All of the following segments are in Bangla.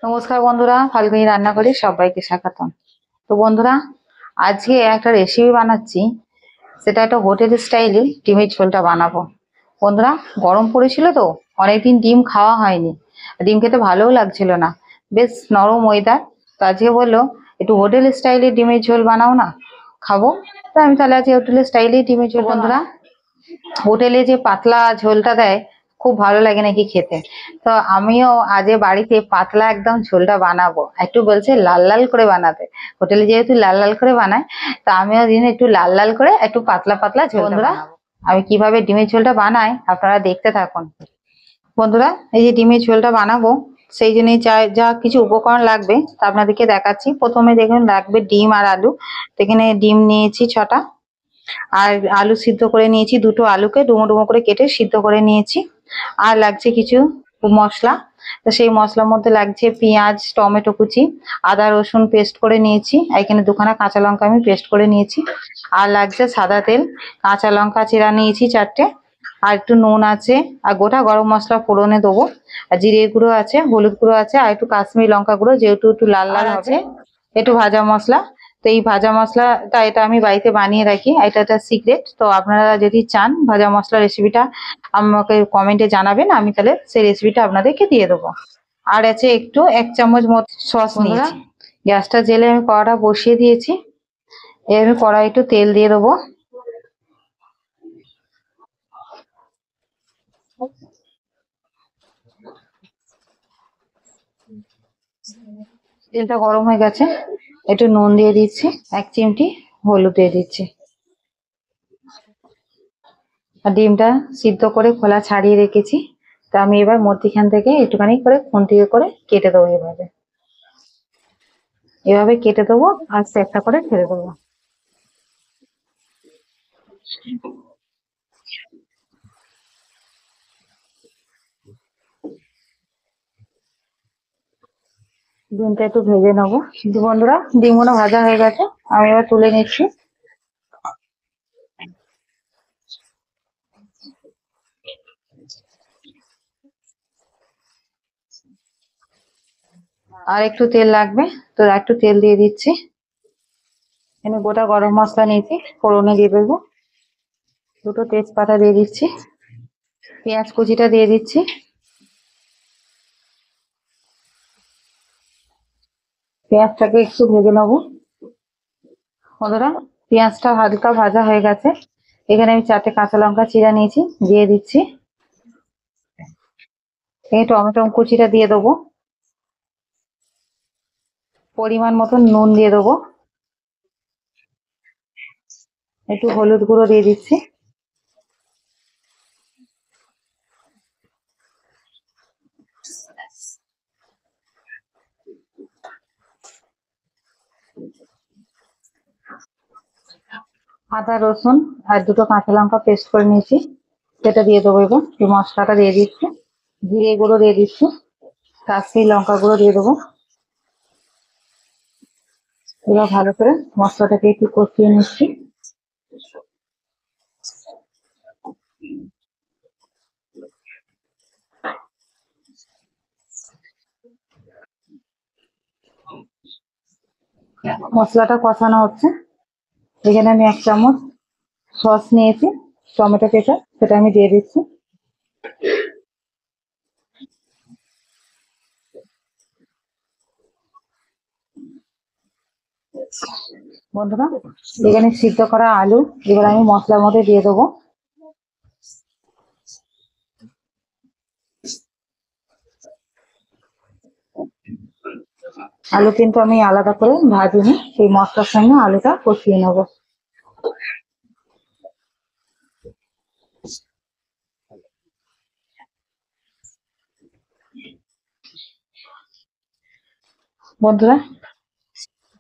নমস্কার বন্ধুরা, ফাল্গুনি রান্না করে সবাইকে স্বাগতম। তো বন্ধুরা, আজকে একটা রেসিপি বানাচ্ছি। সেটা একটা হোটেল স্টাইলে ডিমের ঝোলটা বানাবো। বন্ধুরা, গরম পড়েছিল তো, অনেকদিন ডিম খাওয়া হয়নি। ডিম খেতে ভালোও লাগছিল না, বেশ নরম ওয়েদার। তো আজকে বললো একটু হোটেল স্টাইলে ডিমের ঝোল বানাও না, খাবো। তো আমি তাহলে আজকে হোটেল স্টাইলে ডিমের ঝোল। বন্ধুরা, হোটেলে যে পাতলা ঝোলটা দেয় খুব ভালো লাগে নাকি খেতে। তো আমিও আজ বাড়িতে পাতলা একদম ঝোলটা বানাবো। একটু বলছে লাল লাল করে বানাতে, হোটেলে যেহেতু লাল লাল করে বানায়, তো আমিও দিন একটু লাল লাল করে একটু পাতলা পাতলা ঝোলটা বানাবো। আমি কিভাবে ডিমের ঝোলটা বানাই আপনারা দেখতে থাকুন। বন্ধুরা, এই যে ডিমের ঝোলটা বানাবো, সেই জন্য যা যা কিছু উপকরণ লাগবে তা আপনাদেরকে দেখাচ্ছি। প্রথমে দেখুন লাগবে ডিম আর আলু। তো এখানে ডিম নিয়েছি 6টা, আর আলু সিদ্ধ করে নিয়েছি, দুটো আলুকে ডুমো ডুমো করে কেটে সিদ্ধ করে নিয়েছি। আর লাগছে কিছু মশলা। তো সেই মশলার মধ্যে লাগছে পেঁয়াজ, টমেটো কুচি, আদা রসুন পেস্ট করে নিয়েছি, এখানে দুখানা কাঁচা লঙ্কা আমি পেস্ট করে নিয়েছি। আর লাগছে সাদা তেল, কাঁচা লঙ্কা চেরা নিয়েছি 4টে, আর একটু নুন আছে, আর গোটা গরম মশলা ফোড়নে দেবো, আর জিরে গুঁড়ো আছে, হলুদ গুঁড়ো আছে, আর একটু কাশ্মীরি লঙ্কা গুঁড়ো, যেহেতু একটু লাল লাল আছে, একটু ভাজা মশলা। তো এই ভাজা মশলাটা এটা আমি বাড়িতে বানিয়ে রাখি, এটা একটা সিক্রেট। তো আপনারা যদি চান ভাজা মশলা রেসিপিটা আমাকে কমেন্টে জানাবেন, আমি তাহলে সেই রেসিপিটা আপনাদেরকে দিয়ে দেবো। আর আছে একটু 1 চামচ মতো সস নিয়েছি। গ্যাসটা জেলে আমি কড়াটা বসিয়ে দিয়েছি। এর আমি কড়াই একটু তেল দিয়ে দেবো। তেলটা গরম হয়ে গেছে, একটু নুন দিয়ে দিচ্ছি, 1 চিমটি হলুদ দিয়ে দিচ্ছি। আর ডিমটা সিদ্ধ করে খোলা ছাড়িয়ে রেখেছি। তো আমি এবার মধ্যিখান থেকে একটুখানি করে খুন্তি করে কেটে দেবো। এভাবে এভাবে কেটে দেবো, আর একটা করে ছেড়ে দেবো। ডিমটা একটু ভেজে নেবো। কিন্তু বন্ধুরা, ডিমগুলো ভাজা হয়ে গেছে, আমি এবার তুলে নিচ্ছি। আর একটু তেল লাগবে, তো একটু তেল দিয়ে দিচ্ছি। এখানে গোটা গরম মশলা নিয়েছি, ফোড়নে দিয়ে দেবো। দুটো তেজপাতা দিয়ে দিচ্ছি, পেঁয়াজ কুচিটা দিয়ে দিচ্ছি। পেঁয়াজটাকে একটু ভেজে নেবো। বন্ধুরা, পেঁয়াজটা হালকা ভাজা হয়ে গেছে, এখানে আমি 4টে কাঁচা লঙ্কা চিরা নিয়েছি, দিয়ে দিচ্ছি। এই টমেটো কুচিটা দিয়ে দেবো, পরিমাণ মতো নুন দিয়ে দেবো, একটু হলুদ গুঁড়ো দিয়ে দিচ্ছি। আদা রসুন আর দুটো কাঁচা লঙ্কা পেস্ট করে নিয়েছি, সেটা দিয়ে দেবো। এবার এই মশলাটা দিয়ে দিচ্ছি, জিরে গুঁড়ো দিয়ে দিচ্ছি, কাশ্মীরি লঙ্কা গুঁড়ো দিয়ে দেবো। এবার ভালো করে মশলাটাকে একটু কষিয়ে নিচ্ছি। মশলাটা কষানো হচ্ছে, এখানে আমি 1 চামচ সস নিয়েছি, টমেটো কেচাপ, সেটা আমি দিয়ে দিচ্ছি। বন্ধুরা, এখানে সিদ্ধ করা আলু এবার আমি মশলার মধ্যে দিয়ে দেবো। আলু কিন্তু আমি আলাদা করে ভাজিনি, সেই মশলার সঙ্গে আলুটা কষিয়ে নেবো। বন্ধুরা,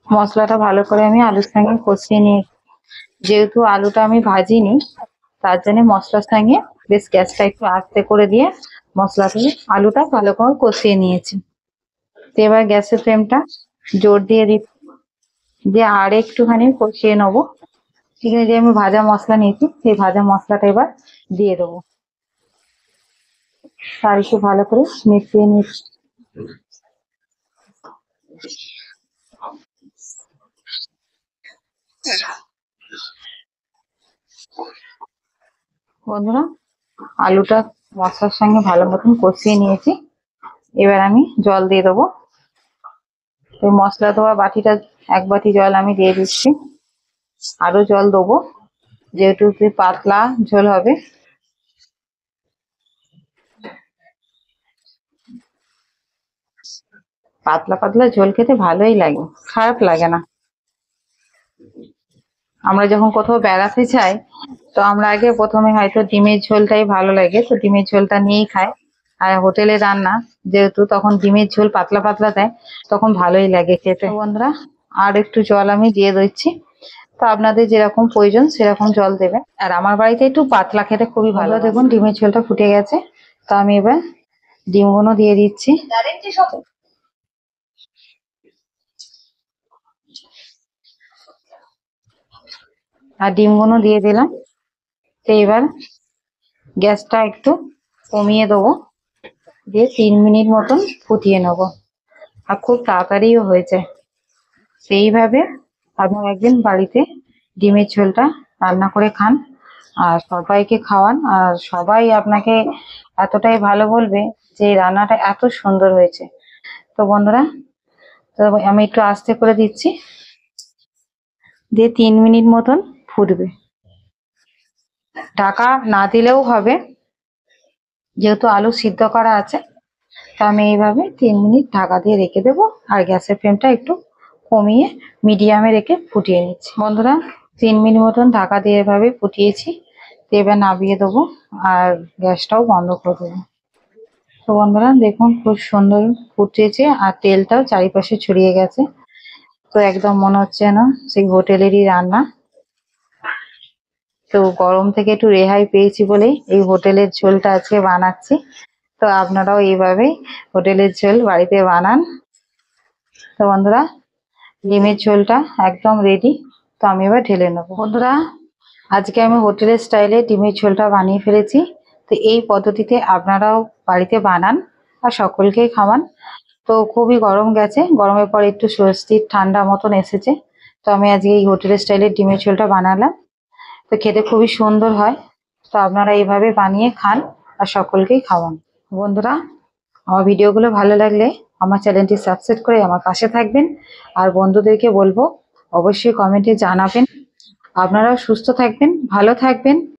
মশলাটা ভালো করে আমি আলুর সঙ্গে কষিয়ে নিয়ে, যেহেতু আলুটা আমি ভাজিনি, তার জন্য মশলার সঙ্গে বেশ গ্যাসটা একটু আস্তে করে দিয়ে মশলাটা আলুটা ভালো করে কষিয়ে নিয়েছি। তো এবার গ্যাসের ফ্লেমটা জোর দিয়ে দিয়ে আর একটুখানি কষিয়ে নেবো। এখানে যে আমি ভাজা মশলা নিয়েছি, সেই ভাজা মশলাটা এবার দিয়ে দেবো, তার একটু ভালো করে মিশিয়ে নিচ্ছি। বন্ধুরা, আলুটা মশলার সঙ্গে ভালো মতন কষিয়ে নিয়েছি। এবার আমি জল দিয়ে দেবো। তো মশলা দেওয়া বাটিটা 1 বাটি জল আমি দিয়ে দিচ্ছি। আরো জল দেবো, যেহেতু পাতলা ঝোল হবে। পাতলা পাতলা ঝোল খেতে ভালোই লাগে, খারাপ লাগে না। আমরা যখন কোথাও বেড়াতে যাই, তো আমরা আগে প্রথমে হয়তো ডিমের ঝোলটাই ভালো লাগে, তো ডিমের ঝোলটা নিয়েই খাই। আর হোটেলে রান্না যেহেতু, তখন ডিমের ঝোল পাতলা পাতলা দেয়, তখন ভালোই লাগে খেতে। তো বন্ধুরা, আর একটু জল আমি দিয়ে দিচ্ছি। তো আপনাদের যেরকম প্রয়োজন সেরকম জল দেবেন। আর আমার বাড়িতে একটু পাতলা খেতে খুবই ভালো। দেখুন ডিমের ঝোলটা ফুটে গেছে। তো আমি এবার ডিমগুলো দিয়ে দিচ্ছি। আর ডিমগুলো দিয়ে দিলাম। তো এবার গ্যাসটা একটু কমিয়ে দেবো, দিয়ে 3 মিনিট মতন ফুটিয়ে নেবো। আর খুব তাড়াতাড়িও হয়ে যায়। সেইভাবে আপনার একদিন বাড়িতে ডিমের ঝোলটা রান্না করে খান, আর সবাইকে খাওয়ান। আর সবাই আপনাকে এতটাই ভালো বলবে যে এই রান্নাটা এত সুন্দর হয়েছে। তো বন্ধুরা, তো আমি একটু আস্তে করে দিচ্ছি, দিয়ে 3 মিনিট মতন ফুটবে। ঢাকা না দিলেও হবে, যেহেতু আলু সিদ্ধ করা আছে। তো আমি এইভাবে 3 মিনিট ঢাকা দিয়ে রেখে দেবো। আর গ্যাসের ফ্লেমটা একটু কমিয়ে মিডিয়ামে রেখে ফুটিয়ে নিচ্ছি। বন্ধুরা, 3 মিনিট মতন ঢাকা দিয়ে এভাবে ফুটিয়েছি। তো এবার নামিয়ে দেবো, আর গ্যাসটাও বন্ধ করে দেবো। তো বন্ধুরা দেখুন, খুব সুন্দর ফুটেছে, আর তেলটাও চারিপাশে ছড়িয়ে গেছে। তো একদম মনে হচ্ছে না সেই হোটেলেরই রান্না। তো গরম থেকে একটু রেহাই পেয়েছি বলেই এই হোটেলের ঝোলটা আজকে বানাচ্ছি। তো আপনারাও এইভাবেই হোটেলের ঝোল বাড়িতে বানান। তো বন্ধুরা, ডিমের ঝোলটা একদম রেডি। তো আমি এবার ঢেলে নেবো। বন্ধুরা, আজকে আমি হোটেলের স্টাইলে ডিমের ঝোলটা বানিয়ে ফেলেছি। তো এই পদ্ধতিতে আপনারাও বাড়িতে বানান আর সকলকেই খাওয়ান। তো খুবই গরম গেছে, গরমের পর একটু স্বস্তির ঠান্ডা মতন এসেছে। তো আমি আজকে এই হোটেলের স্টাইলের ডিমের ঝোলটা বানালাম। তো খেতে খুবই সুন্দর হয়। তো আপনারা এইভাবে বানিয়ে খান আর সকলকেই খাওয়ান। বন্ধুরা, আমার ভিডিওগুলো ভালো লাগলে আমার চ্যানেলটি সাবস্ক্রাইব করে আমার পাশে থাকবেন। আর বন্ধুদেরকে বলবো অবশ্যই কমেন্টে জানাবেন। আপনারাও সুস্থ থাকবেন, ভালো থাকবেন।